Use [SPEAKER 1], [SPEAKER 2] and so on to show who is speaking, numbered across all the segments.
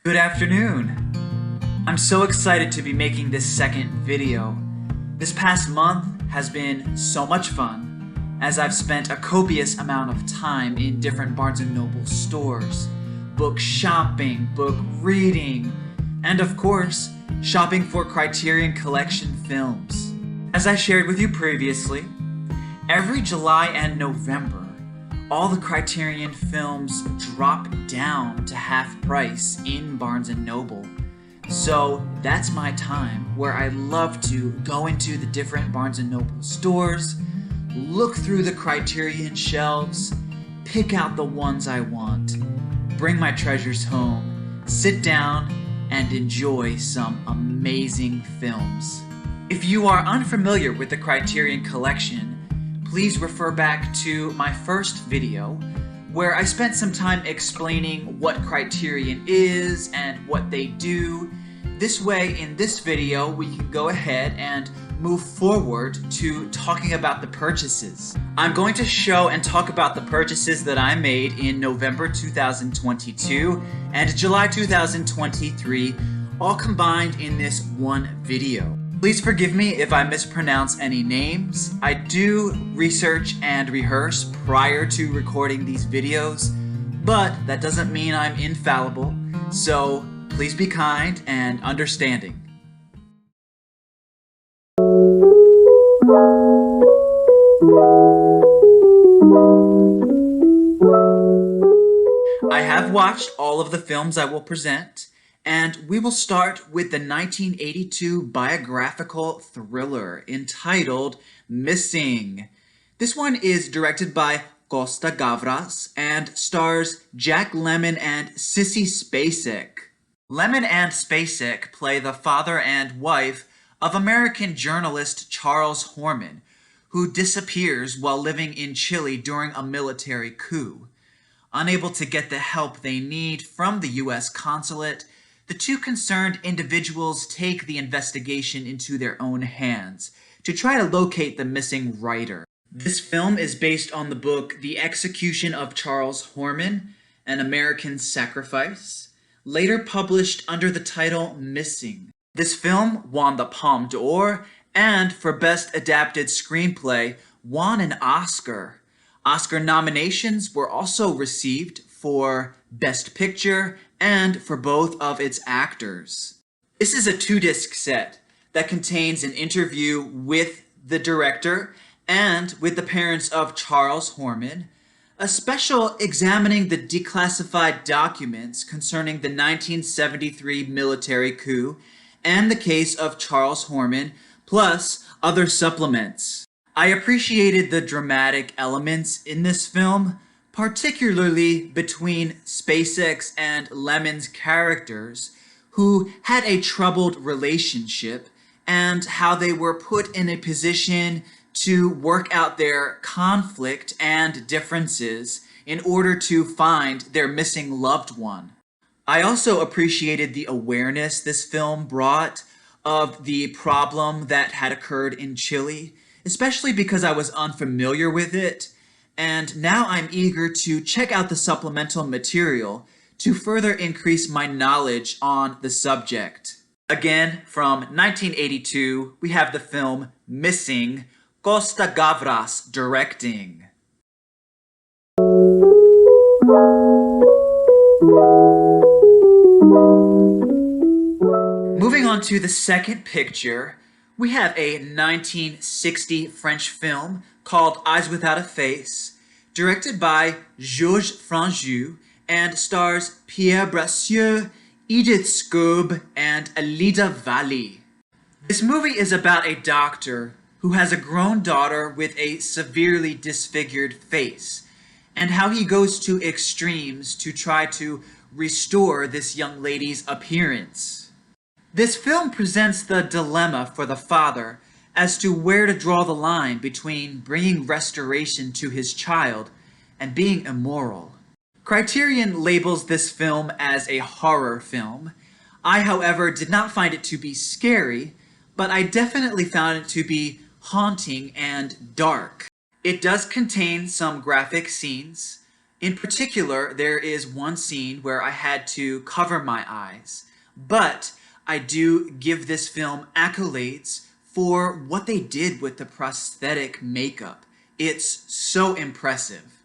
[SPEAKER 1] Good afternoon! I'm so excited to be making this second video. This past month has been so much fun, as I've spent a copious amount of time in different Barnes & Noble stores, book shopping, book reading, and of course, shopping for Criterion Collection films. As I shared with you previously, every July and November, all the Criterion films drop down to half price in Barnes & Noble. So that's my time where I love to go into the different Barnes & Noble stores, look through the Criterion shelves, pick out the ones I want, bring my treasures home, sit down, and enjoy some amazing films. If you are unfamiliar with the Criterion Collection, please refer back to my first video where I spent some time explaining what Criterion is and what they do. This way, in this video, we can go ahead and move forward to talking about the purchases. I'm going to show and talk about the purchases that I made in November 2022 and July 2023, all combined in this one video. Please forgive me if I mispronounce any names. I do research and rehearse prior to recording these videos, but that doesn't mean I'm infallible, so please be kind and understanding. I have watched all of the films I will present, and we will start with the 1982 biographical thriller entitled Missing. This one is directed by Costa Gavras and stars Jack Lemmon and Sissy Spacek. Lemmon and Spacek play the father and wife of American journalist Charles Horman, who disappears while living in Chile during a military coup. Unable to get the help they need from the U.S. consulate, the two concerned individuals take the investigation into their own hands to try to locate the missing writer. This film is based on the book The Execution of Charles Horman, An American Sacrifice, later published under the title Missing. This film won the Palme d'Or and, for Best Adapted Screenplay, won an Oscar. Oscar nominations were also received for Best Picture and for both of its actors. This is a 2-disc set that contains an interview with the director and with the parents of Charles Horman, a special examining the declassified documents concerning the 1973 military coup and the case of Charles Horman, plus other supplements. I appreciated the dramatic elements in this film, particularly between Spacek's and Lemmon's characters, who had a troubled relationship, and how they were put in a position to work out their conflict and differences in order to find their missing loved one. I also appreciated the awareness this film brought of the problem that had occurred in Chile, especially because I was unfamiliar with it, and now I'm eager to check out the supplemental material to further increase my knowledge on the subject. Again, from 1982, we have the film Missing, Costa Gavras directing. Moving on to the second picture, we have a 1960 French film called Eyes Without a Face, directed by Georges Franju, and stars Pierre Brassieux, Edith Scobe, and Alida Valli. This movie is about a doctor who has a grown daughter with a severely disfigured face, and how he goes to extremes to try to restore this young lady's appearance. This film presents the dilemma for the father as to where to draw the line between bringing restoration to his child and being immoral. Criterion labels this film as a horror film. I, however, did not find it to be scary, but I definitely found it to be haunting and dark. It does contain some graphic scenes, In particular, there is one scene where I had to cover my eyes, but I do give this film accolades for what they did with the prosthetic makeup. It's so impressive.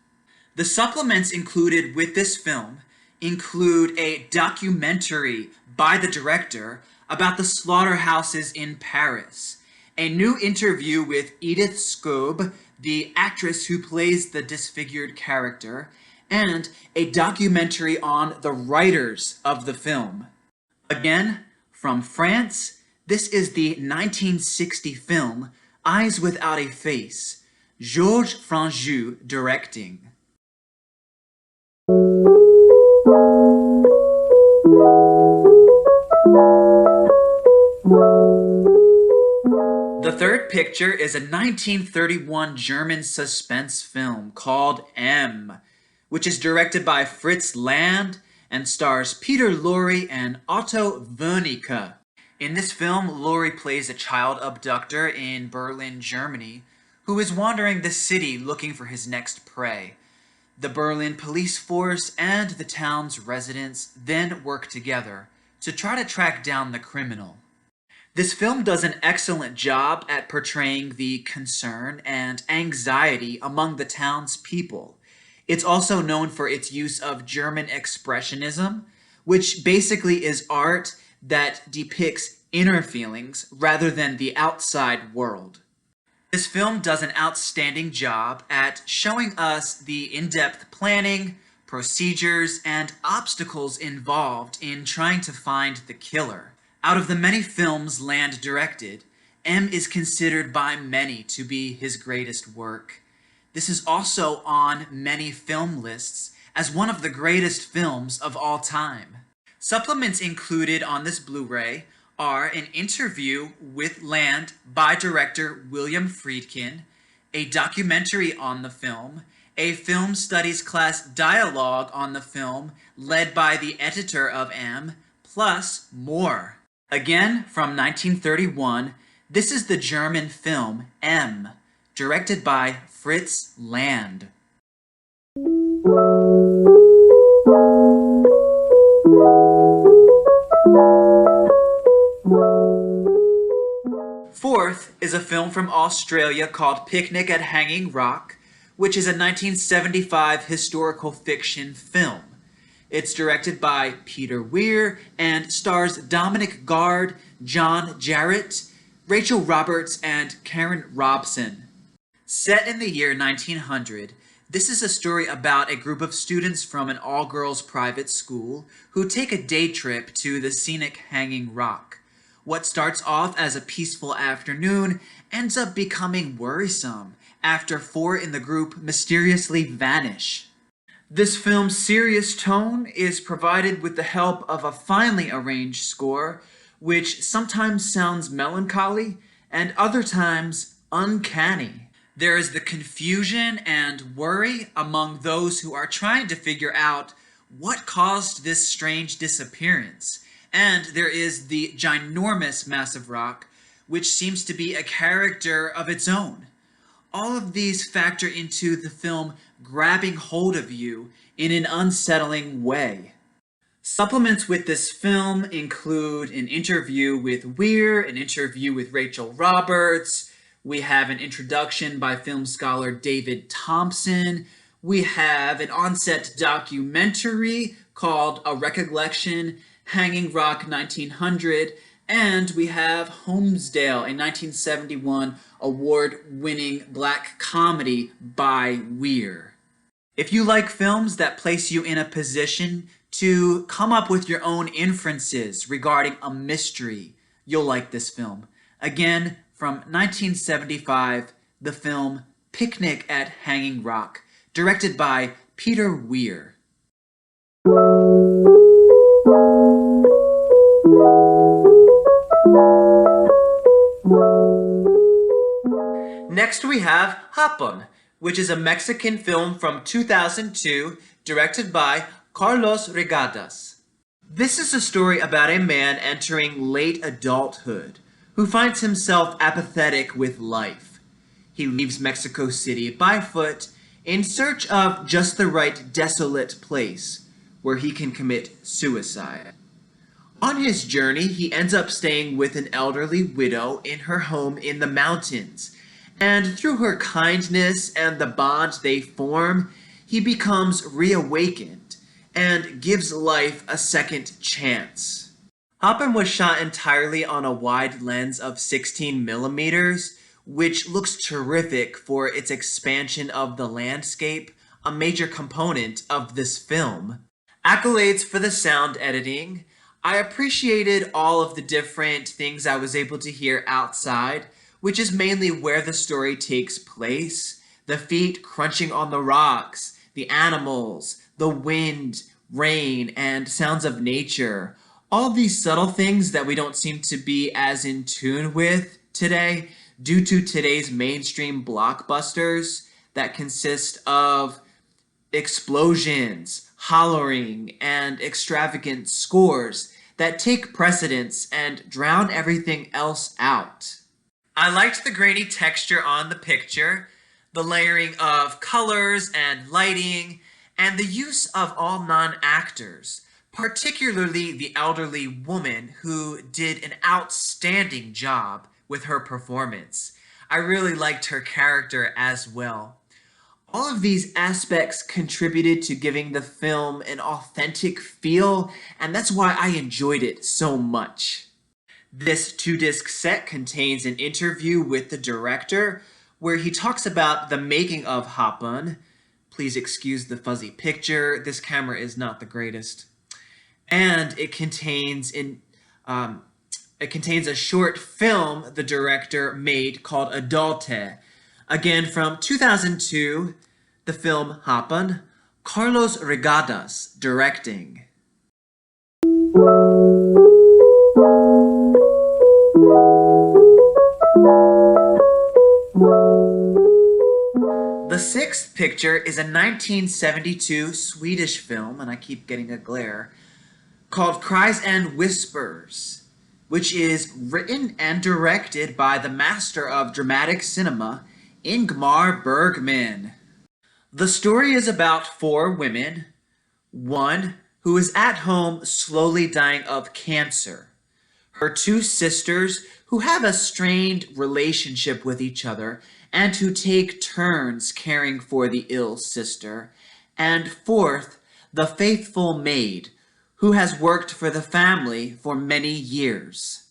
[SPEAKER 1] The supplements included with this film include a documentary by the director about the slaughterhouses in Paris, a new interview with Edith Scobe, the actress who plays the disfigured character, and a documentary on the writers of the film. Again, from France, this is the 1960 film Eyes Without a Face, Georges Franju directing. The third picture is a 1931 German suspense film called M, which is directed by Fritz Land and stars Peter Lorre and Otto Wernicke. In this film, Lorre plays a child abductor in Berlin, Germany, who is wandering the city looking for his next prey. The Berlin police force and the town's residents then work together to try to track down the criminal. This film does an excellent job at portraying the concern and anxiety among the town's people. It's also known for its use of German expressionism, which basically is art that depicts inner feelings rather than the outside world. This film does an outstanding job at showing us the in-depth planning, procedures, and obstacles involved in trying to find the killer. Out of the many films Land directed, M is considered by many to be his greatest work. This is also on many film lists as one of the greatest films of all time. Supplements included on this Blu-ray are an interview with Land by director William Friedkin, a documentary on the film, a film studies class dialogue on the film led by the editor of M, plus more. Again, from 1931, this is the German film M, directed by Fritz Land. Fourth is a film from Australia called Picnic at Hanging Rock, which is a 1975 historical fiction film. It's directed by Peter Weir and stars Dominic Gard, John Jarrett, Rachel Roberts, and Karen Robson. Set in the year 1900, this is a story about a group of students from an all-girls private school who take a day trip to the scenic Hanging Rock. What starts off as a peaceful afternoon ends up becoming worrisome after 4 in the group mysteriously vanish. This film's serious tone is provided with the help of a finely arranged score, which sometimes sounds melancholy and other times uncanny. There is the confusion and worry among those who are trying to figure out what caused this strange disappearance. And there is the ginormous massive rock, which seems to be a character of its own. All of these factor into the film grabbing hold of you in an unsettling way. Supplements with this film include an interview with Weir, an interview with Rachel Roberts. We have an introduction by film scholar David Thompson. We have an on-set documentary called A Recollection, Hanging Rock 1900, and we have Homesdale, a 1971 award-winning black comedy by Weir. If you like films that place you in a position to come up with your own inferences regarding a mystery, you'll like this film. Again, from 1975, the film Picnic at Hanging Rock, directed by Peter Weir. Next we have Japón, which is a Mexican film from 2002, directed by Carlos Regadas. This is a story about a man entering late adulthood who finds himself apathetic with life. He leaves Mexico City by foot in search of just the right desolate place where he can commit suicide. On his journey, he ends up staying with an elderly widow in her home in the mountains, and through her kindness and the bond they form, he becomes reawakened and gives life a second chance. Hoppen was shot entirely on a wide lens of 16 millimeters, which looks terrific for its expansion of the landscape, a major component of this film. Accolades for the sound editing. I appreciated all of the different things I was able to hear outside, which is mainly where the story takes place. The feet crunching on the rocks, the animals, the wind, rain, and sounds of nature. All these subtle things that we don't seem to be as in tune with today due to today's mainstream blockbusters that consist of explosions, hollering, and extravagant scores that take precedence and drown everything else out. I liked the grainy texture on the picture, the layering of colors and lighting, and the use of all non-actors, particularly the elderly woman who did an outstanding job with her performance. I really liked her character as well. All of these aspects contributed to giving the film an authentic feel, and that's why I enjoyed it so much. This 2-disc set contains an interview with the director where he talks about the making of Hoppen. Please excuse the fuzzy picture, this camera is not the greatest. And it contains a short film the director made called Adulte. Again, from 2002, the film Hoppen, Carlos Regadas directing. The sixth picture is a 1972 Swedish film, and I keep getting a glare, called Cries and Whispers, which is written and directed by the master of dramatic cinema, Ingmar Bergman. The story is about 4 women, one who is at home slowly dying of cancer, her 2 sisters who have a strained relationship with each other and who take turns caring for the ill sister, and fourth, the faithful maid who has worked for the family for many years.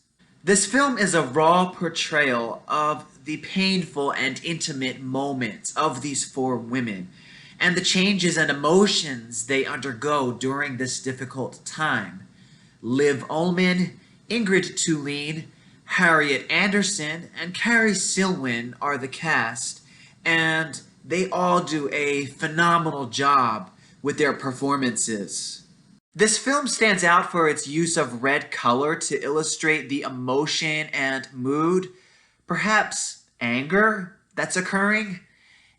[SPEAKER 1] This film is a raw portrayal of the painful and intimate moments of these 4 women and the changes and emotions they undergo during this difficult time. Liv Ullmann, Ingrid Thulin, Harriet Anderson, and Carrie Silwin are the cast, and they all do a phenomenal job with their performances. This film stands out for its use of red color to illustrate the emotion and mood, perhaps anger, that's occurring.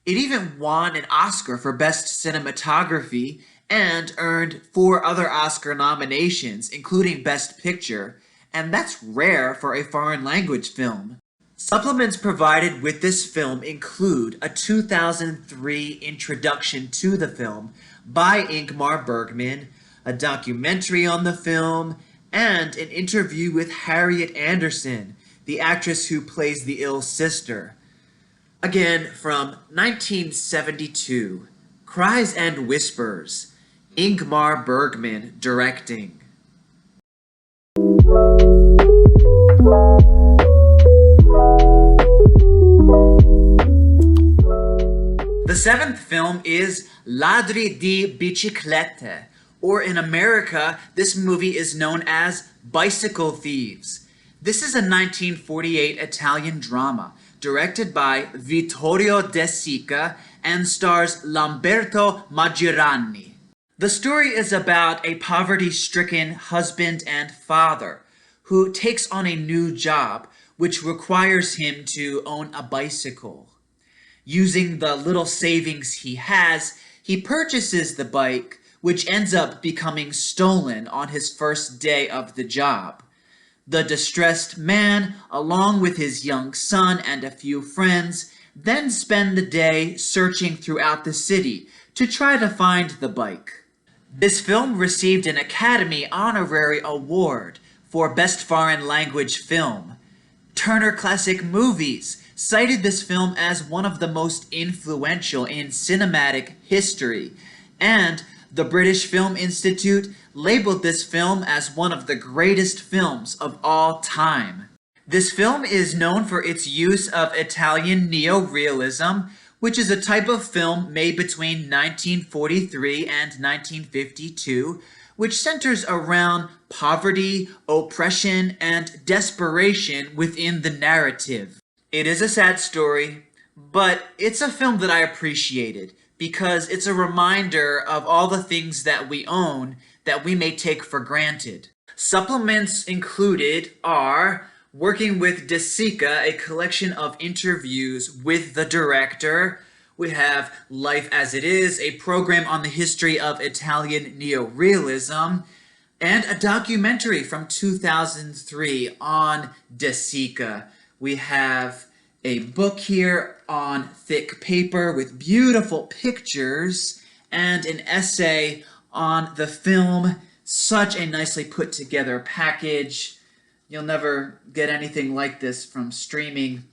[SPEAKER 1] It even won an Oscar for Best Cinematography and earned 4 other Oscar nominations, including Best Picture, and that's rare for a foreign language film. Supplements provided with this film include a 2003 introduction to the film by Ingmar Bergman, a documentary on the film, and an interview with Harriet Anderson, the actress who plays the ill sister. Again, from 1972, Cries and Whispers, Ingmar Bergman directing. The 7th film is Ladri di Biciclette, or in America, this movie is known as Bicycle Thieves. This is a 1948 Italian drama directed by Vittorio De Sica and stars Lamberto Maggiorani. The story is about a poverty-stricken husband and father who takes on a new job which requires him to own a bicycle. Using the little savings he has, he purchases the bike, which ends up becoming stolen on his first day of the job. The distressed man, along with his young son and a few friends, then spend the day searching throughout the city to try to find the bike. This film received an Academy Honorary Award for Best Foreign Language Film. Turner Classic Movies cited this film as one of the most influential in cinematic history, and the British Film Institute labeled this film as one of the greatest films of all time. This film is known for its use of Italian neorealism, which is a type of film made between 1943 and 1952, which centers around poverty, oppression, and desperation within the narrative. It is a sad story, but it's a film that I appreciated because it's a reminder of all the things that we own that we may take for granted. Supplements included are Working with De Sica, a collection of interviews with the director. We have Life as It Is, a program on the history of Italian neorealism, and a documentary from 2003 on De Sica. We have a book here on thick paper with beautiful pictures and an essay on the film. Such a nicely put together package. You'll never get anything like this from streaming.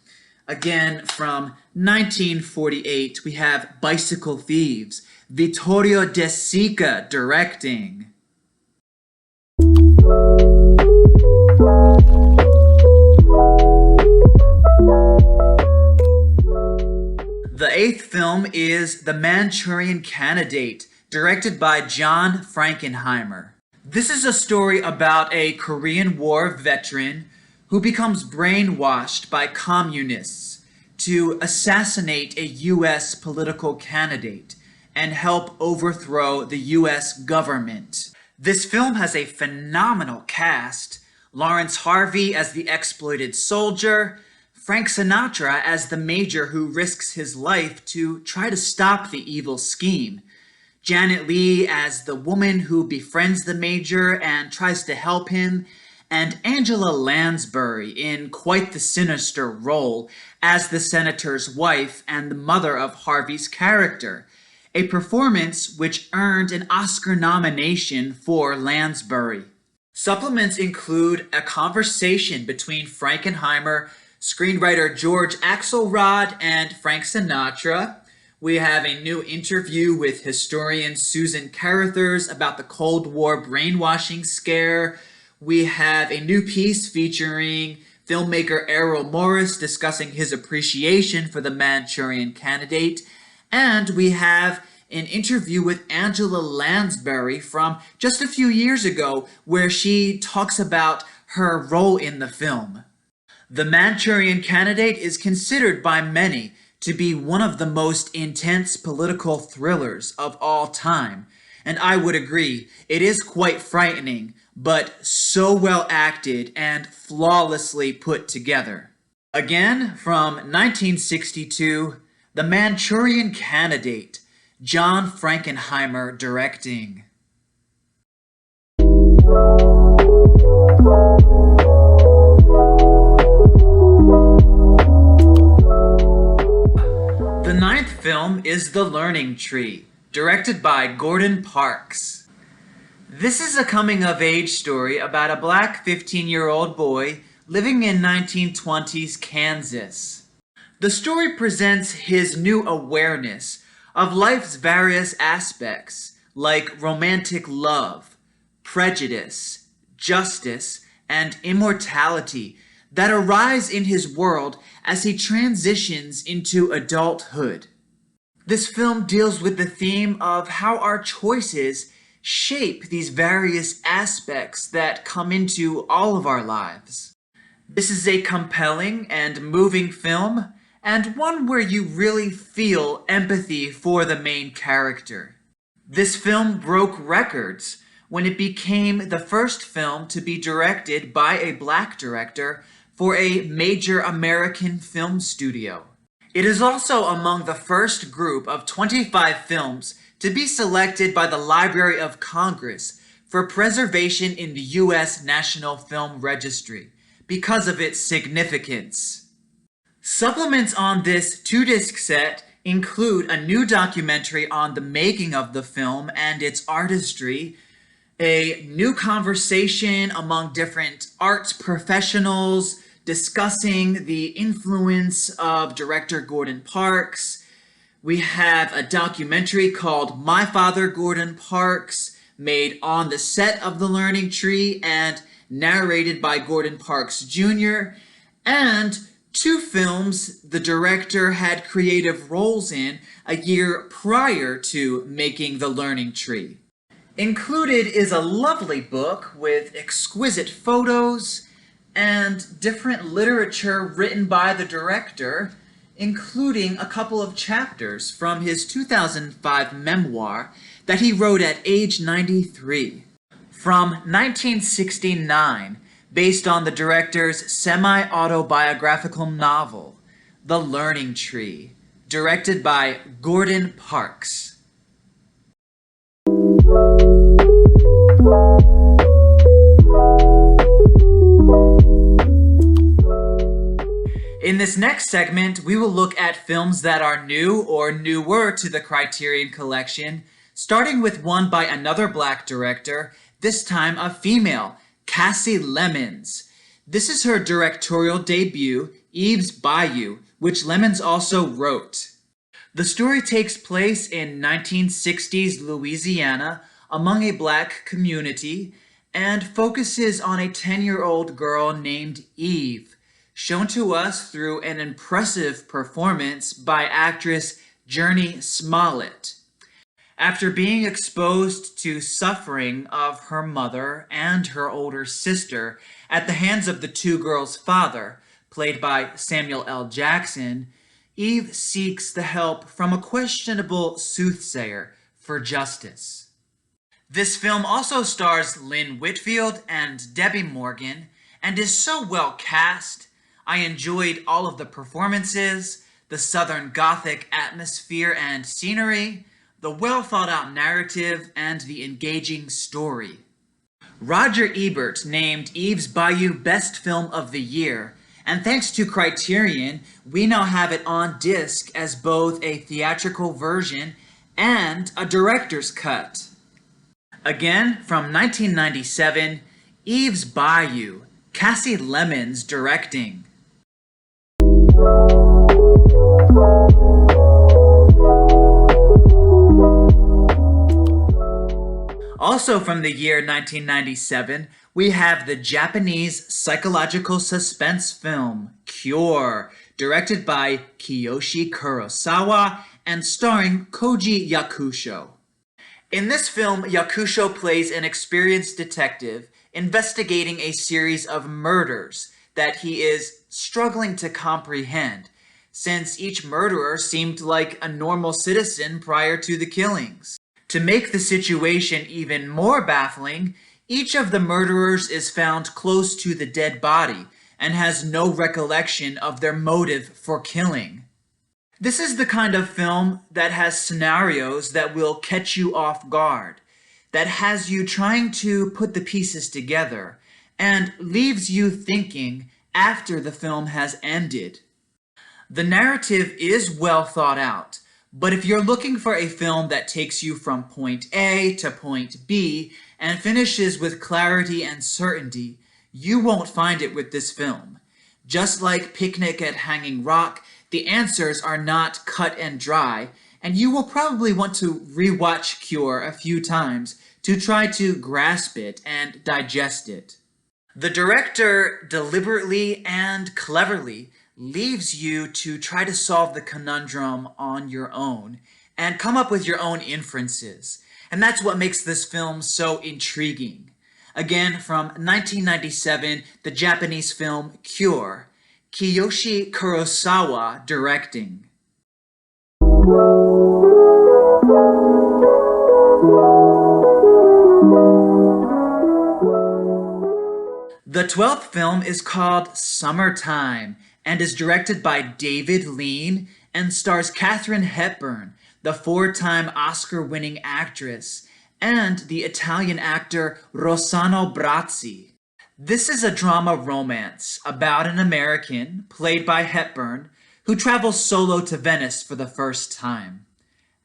[SPEAKER 1] Again, from 1948, we have Bicycle Thieves, Vittorio De Sica directing. The eighth film is The Manchurian Candidate, directed by John Frankenheimer. This is a story about a Korean War veteran who becomes brainwashed by communists to assassinate a U.S. political candidate and help overthrow the U.S. government. This film has a phenomenal cast. Lawrence Harvey as the exploited soldier, Frank Sinatra as the major who risks his life to try to stop the evil scheme, Janet Leigh as the woman who befriends the major and tries to help him, and Angela Lansbury in quite the sinister role as the senator's wife and the mother of Harvey's character, a performance which earned an Oscar nomination for Lansbury. Supplements include a conversation between Frankenheimer, screenwriter George Axelrod, and Frank Sinatra. We have a new interview with historian Susan Carruthers about the Cold War brainwashing scare. We have a new piece featuring filmmaker Errol Morris discussing his appreciation for The Manchurian Candidate. And we have an interview with Angela Lansbury from just a few years ago where she talks about her role in the film. The Manchurian Candidate is considered by many to be one of the most intense political thrillers of all time. And I would agree, it is quite frightening, but so well acted and flawlessly put together. Again, from 1962, The Manchurian Candidate, John Frankenheimer directing. The ninth film is The Learning Tree, directed by Gordon Parks. This is a coming-of-age story about a black 15-year-old boy living in 1920s Kansas. The story presents his new awareness of life's various aspects, like romantic love, prejudice, justice, and immortality that arise in his world as he transitions into adulthood. This film deals with the theme of how our choices shape these various aspects that come into all of our lives. This is a compelling and moving film, and one where you really feel empathy for the main character. This film broke records when it became the first film to be directed by a black director for a major American film studio. It is also among the first group of 25 films to be selected by the Library of Congress for preservation in the U.S. National Film Registry because of its significance. Supplements on this 2-disc set include a new documentary on the making of the film and its artistry, a new conversation among different arts professionals discussing the influence of director Gordon Parks. We have a documentary called My Father Gordon Parks, made on the set of The Learning Tree and narrated by Gordon Parks Jr., and 2 films the director had creative roles in a year prior to making The Learning Tree. Included is a lovely book with exquisite photos and different literature written by the director, including a couple of chapters from his 2005 memoir that he wrote at age 93. From 1969, based on the director's semi-autobiographical novel, The Learning Tree, directed by Gordon Parks. In this next segment, we will look at films that are new or newer to the Criterion Collection, starting with one by another Black director, this time a female, Kasi Lemmons. This is her directorial debut, Eve's Bayou, which Lemmons also wrote. The story takes place in 1960s Louisiana among a Black community and focuses on a 10-year-old girl named Eve, shown to us through an impressive performance by actress Journey Smollett. After being exposed to suffering of her mother and her older sister at the hands of the 2 girls' father, played by Samuel L. Jackson, Eve seeks the help from a questionable soothsayer for justice. This film also stars Lynn Whitfield and Debbie Morgan and is so well cast. I enjoyed all of the performances, the Southern Gothic atmosphere and scenery, the well-thought-out narrative, and the engaging story. Roger Ebert named Eve's Bayou Best Film of the Year, and thanks to Criterion, we now have it on disc as both a theatrical version and a director's cut. Again, from 1997, Eve's Bayou, Kasi Lemmons directing. Also from the year 1997, we have the Japanese psychological suspense film, Cure, directed by Kiyoshi Kurosawa and starring Koji Yakusho. In this film, Yakusho plays an experienced detective investigating a series of murders that he is struggling to comprehend, since each murderer seemed like a normal citizen prior to the killings. To make the situation even more baffling, each of the murderers is found close to the dead body and has no recollection of their motive for killing. This is the kind of film that has scenarios that will catch you off guard, that has you trying to put the pieces together, and leaves you thinking after the film has ended. The narrative is well thought out, but if you're looking for a film that takes you from point A to point B and finishes with clarity and certainty, you won't find it with this film. Just like Picnic at Hanging Rock, the answers are not cut and dry, and you will probably want to rewatch Cure a few times to try to grasp it and digest it. The director deliberately and cleverly leaves you to try to solve the conundrum on your own and come up with your own inferences. And that's what makes this film so intriguing. Again, from 1997, the Japanese film Cure, Kiyoshi Kurosawa directing. The 12th film is called Summertime and is directed by David Lean and stars Katharine Hepburn, the 4-time Oscar-winning actress, and the Italian actor Rossano Brazzi. This is a drama romance about an American, played by Hepburn, who travels solo to Venice for the first time.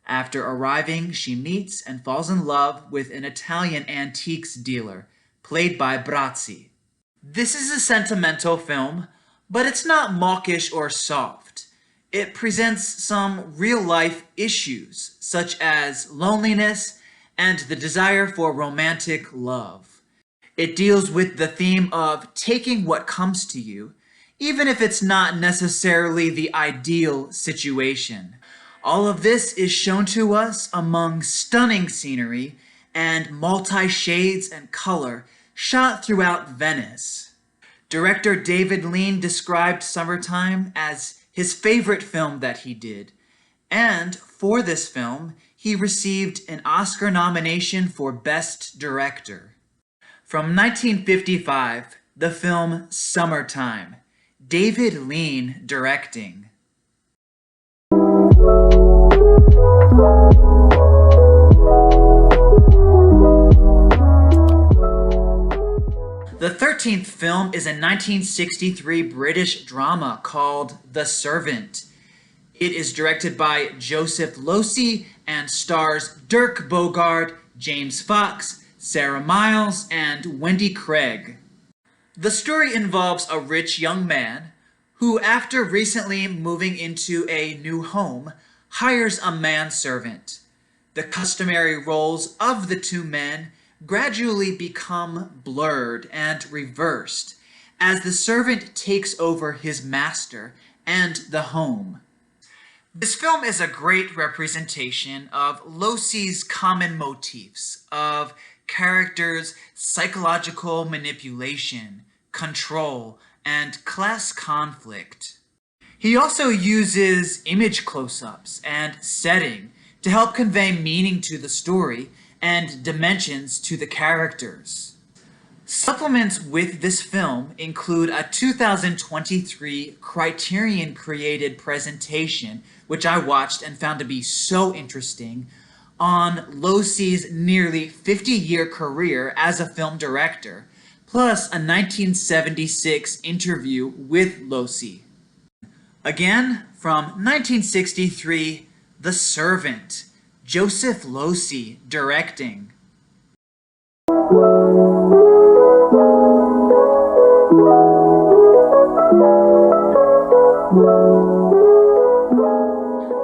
[SPEAKER 1] After arriving, she meets and falls in love with an Italian antiques dealer, played by Brazzi. This is a sentimental film, but it's not mawkish or soft. It presents some real-life issues, such as loneliness and the desire for romantic love. It deals with the theme of taking what comes to you, even if it's not necessarily the ideal situation. All of this is shown to us among stunning scenery and multi-shades and color shot throughout Venice. Director David Lean described Summertime as his favorite film that he did, and for this film, he received an Oscar nomination for Best Director. From 1955, the film Summertime, David Lean directing. The 13th film is a 1963 British drama called The Servant. It is directed by Joseph Losey and stars Dirk Bogarde, James Fox, Sarah Miles, and Wendy Craig. The story involves a rich young man who, after recently moving into a new home, hires a manservant. The customary roles of the two men gradually become blurred and reversed as the servant takes over his master and the home. This film is a great representation of Losey's common motifs of characters' psychological manipulation, control, and class conflict. He also uses image close-ups and setting to help convey meaning to the story and dimensions to the characters. Supplements with this film include a 2023 Criterion created presentation, which I watched and found to be so interesting, on Losey's nearly 50-year career as a film director, plus a 1976 interview with Losey. Again, from 1963, The Servant, Joseph Losey directing.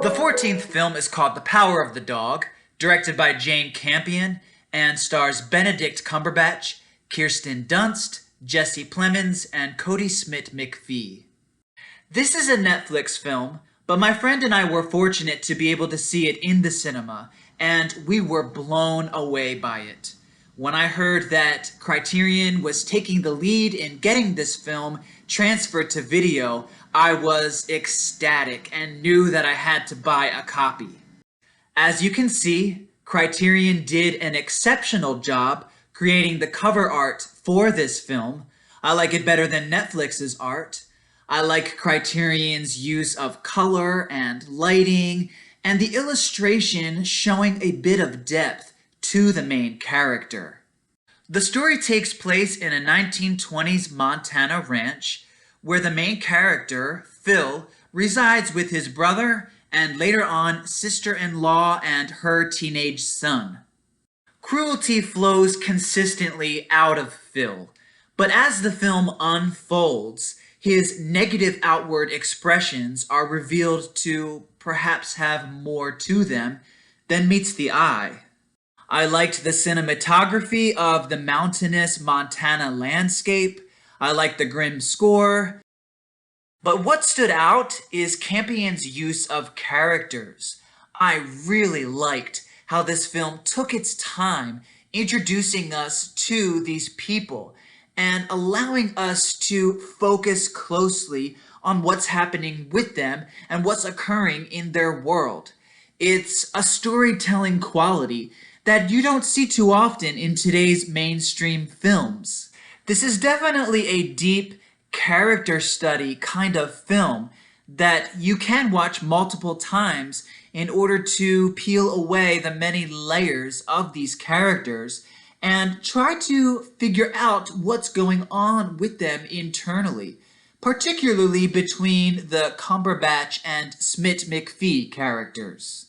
[SPEAKER 1] The 14th film is called The Power of the Dog, directed by Jane Campion, and stars Benedict Cumberbatch, Kirsten Dunst, Jesse Plemons, and Cody Smith-McPhee. This is a Netflix film, but my friend and I were fortunate to be able to see it in the cinema, and we were blown away by it. When I heard that Criterion was taking the lead in getting this film transferred to video, I was ecstatic and knew that I had to buy a copy. As you can see, Criterion did an exceptional job creating the cover art for this film. I like it better than Netflix's art. I like Criterion's use of color and lighting, and the illustration showing a bit of depth to the main character. The story takes place in a 1920s Montana ranch where the main character, Phil, resides with his brother and later on sister-in-law and her teenage son. Cruelty flows consistently out of Phil, but as the film unfolds, his negative outward expressions are revealed to perhaps have more to them than meets the eye. I liked the cinematography of the mountainous Montana landscape. I liked the grim score. But what stood out is Campion's use of characters. I really liked how this film took its time introducing us to these people and allowing us to focus closely on what's happening with them and what's occurring in their world. It's a storytelling quality that you don't see too often in today's mainstream films. This is definitely a deep character study kind of film that you can watch multiple times in order to peel away the many layers of these characters and try to figure out what's going on with them internally, particularly between the Cumberbatch and Smith-McPhee characters.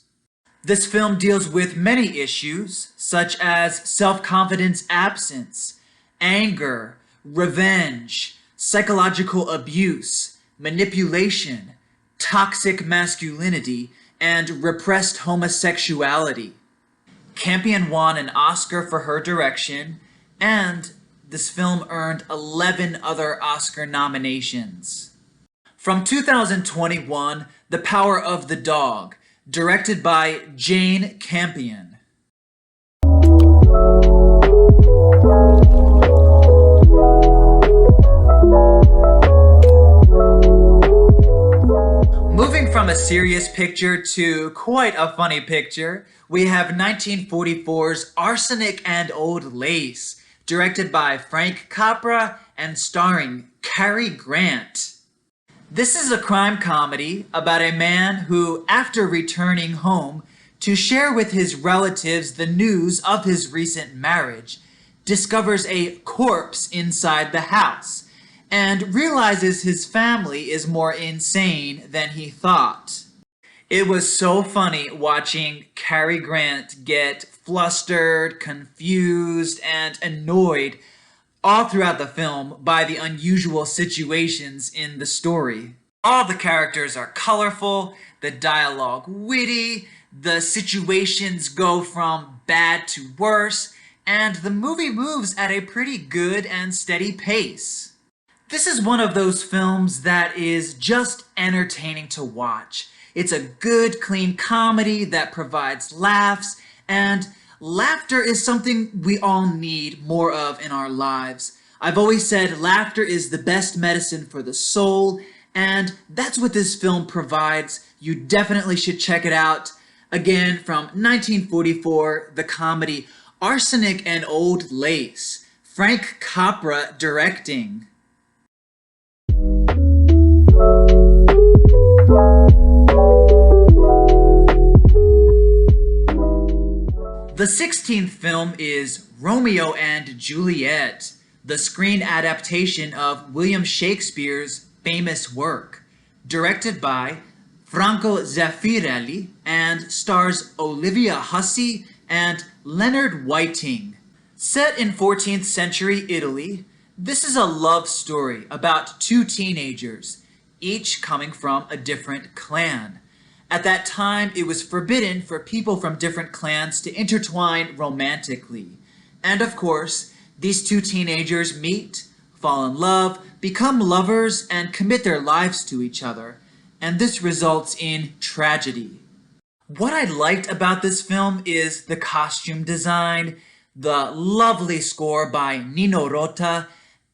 [SPEAKER 1] This film deals with many issues, such as self-confidence absence, anger, revenge, psychological abuse, manipulation, toxic masculinity, and repressed homosexuality. Campion won an Oscar for her direction, and this film earned 11 other Oscar nominations. From 2021, The Power of the Dog, directed by Jane Campion. Moving from a serious picture to quite a funny picture, we have 1944's Arsenic and Old Lace, directed by Frank Capra and starring Cary Grant. This is a crime comedy about a man who, after returning home to share with his relatives the news of his recent marriage, discovers a corpse inside the house and realizes his family is more insane than he thought. It was so funny watching Cary Grant get flustered, confused, and annoyed all throughout the film by the unusual situations in the story. All the characters are colorful, the dialogue witty, the situations go from bad to worse, and the movie moves at a pretty good and steady pace. This is one of those films that is just entertaining to watch. It's a good, clean comedy that provides laughs, and laughter is something we all need more of in our lives. I've always said laughter is the best medicine for the soul, and that's what this film provides. You definitely should check it out. Again, from 1944, the comedy Arsenic and Old Lace, Frank Capra directing. The 16th film is Romeo and Juliet, the screen adaptation of William Shakespeare's famous work, directed by Franco Zeffirelli and stars Olivia Hussey and Leonard Whiting. Set in 14th century Italy, this is a love story about two teenagers, each coming from a different clan. At that time, it was forbidden for people from different clans to intertwine romantically. And of course, these two teenagers meet, fall in love, become lovers, and commit their lives to each other. And this results in tragedy. What I liked about this film is the costume design, the lovely score by Nino Rota,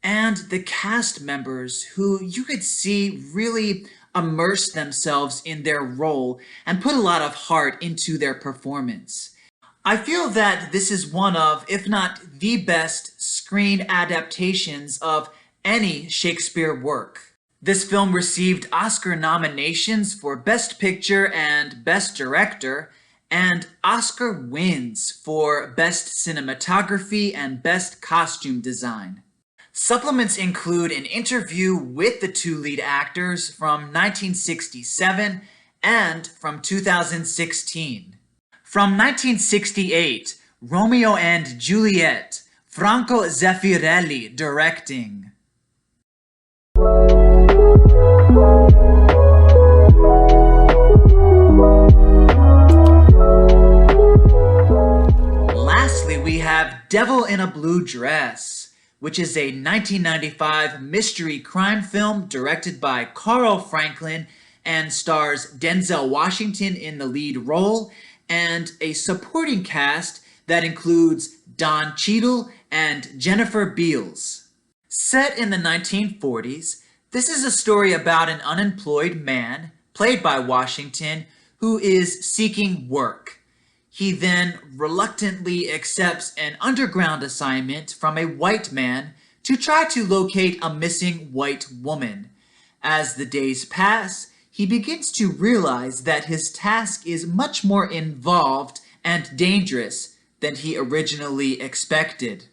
[SPEAKER 1] and the cast members who you could see really immerse themselves in their role and put a lot of heart into their performance. I feel that this is one of, if not the best, screen adaptations of any Shakespeare work. This film received Oscar nominations for Best Picture and Best Director, and Oscar wins for Best Cinematography and Best Costume Design. Supplements include an interview with the two lead actors from 1967 and from 2016. From 1968, Romeo and Juliet, Franco Zeffirelli directing. Lastly, we have Devil in a Blue Dress, which is a 1995 mystery crime film directed by Carl Franklin and stars Denzel Washington in the lead role and a supporting cast that includes Don Cheadle and Jennifer Beals. Set in the 1940s, this is a story about an unemployed man, played by Washington, who is seeking work. He then reluctantly accepts an underground assignment from a white man to try to locate a missing white woman. As the days pass, he begins to realize that his task is much more involved and dangerous than he originally expected.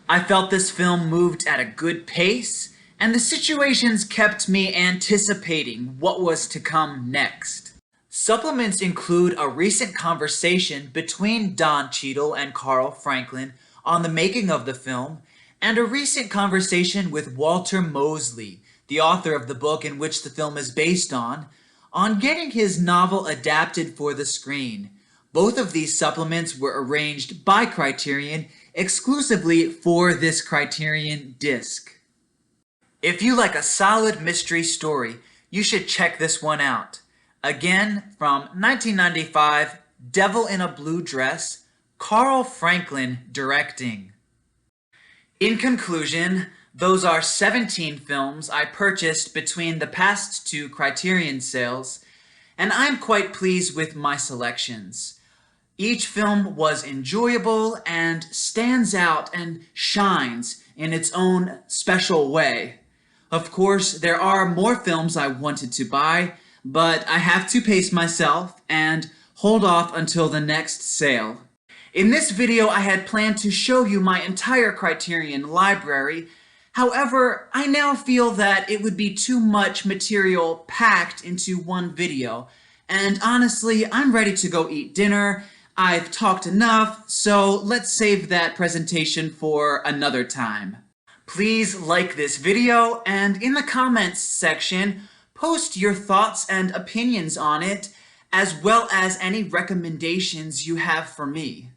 [SPEAKER 1] I felt this film moved at a good pace, and the situations kept me anticipating what was to come next. Supplements include a recent conversation between Don Cheadle and Carl Franklin on the making of the film, and a recent conversation with Walter Mosley, the author of the book in which the film is based on getting his novel adapted for the screen. Both of these supplements were arranged by Criterion exclusively for this Criterion disc. If you like a solid mystery story, you should check this one out. Again, from 1995, Devil in a Blue Dress, Carl Franklin directing. In conclusion, those are 17 films I purchased between the past two Criterion sales, and I'm quite pleased with my selections. Each film was enjoyable and stands out and shines in its own special way. Of course, there are more films I wanted to buy, but I have to pace myself and hold off until the next sale. In this video, I had planned to show you my entire Criterion library. However, I now feel that it would be too much material packed into one video. And honestly, I'm ready to go eat dinner. I've talked enough, so let's save that presentation for another time. Please like this video, and in the comments section, post your thoughts and opinions on it, as well as any recommendations you have for me.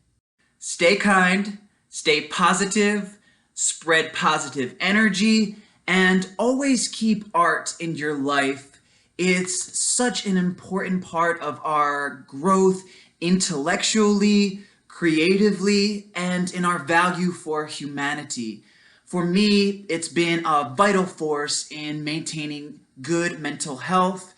[SPEAKER 1] Stay kind, stay positive, spread positive energy, and always keep art in your life. It's such an important part of our growth intellectually, creatively, and in our value for humanity. For me, it's been a vital force in maintaining good mental health.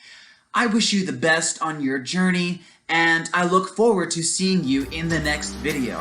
[SPEAKER 1] I wish you the best on your journey, and I look forward to seeing you in the next video.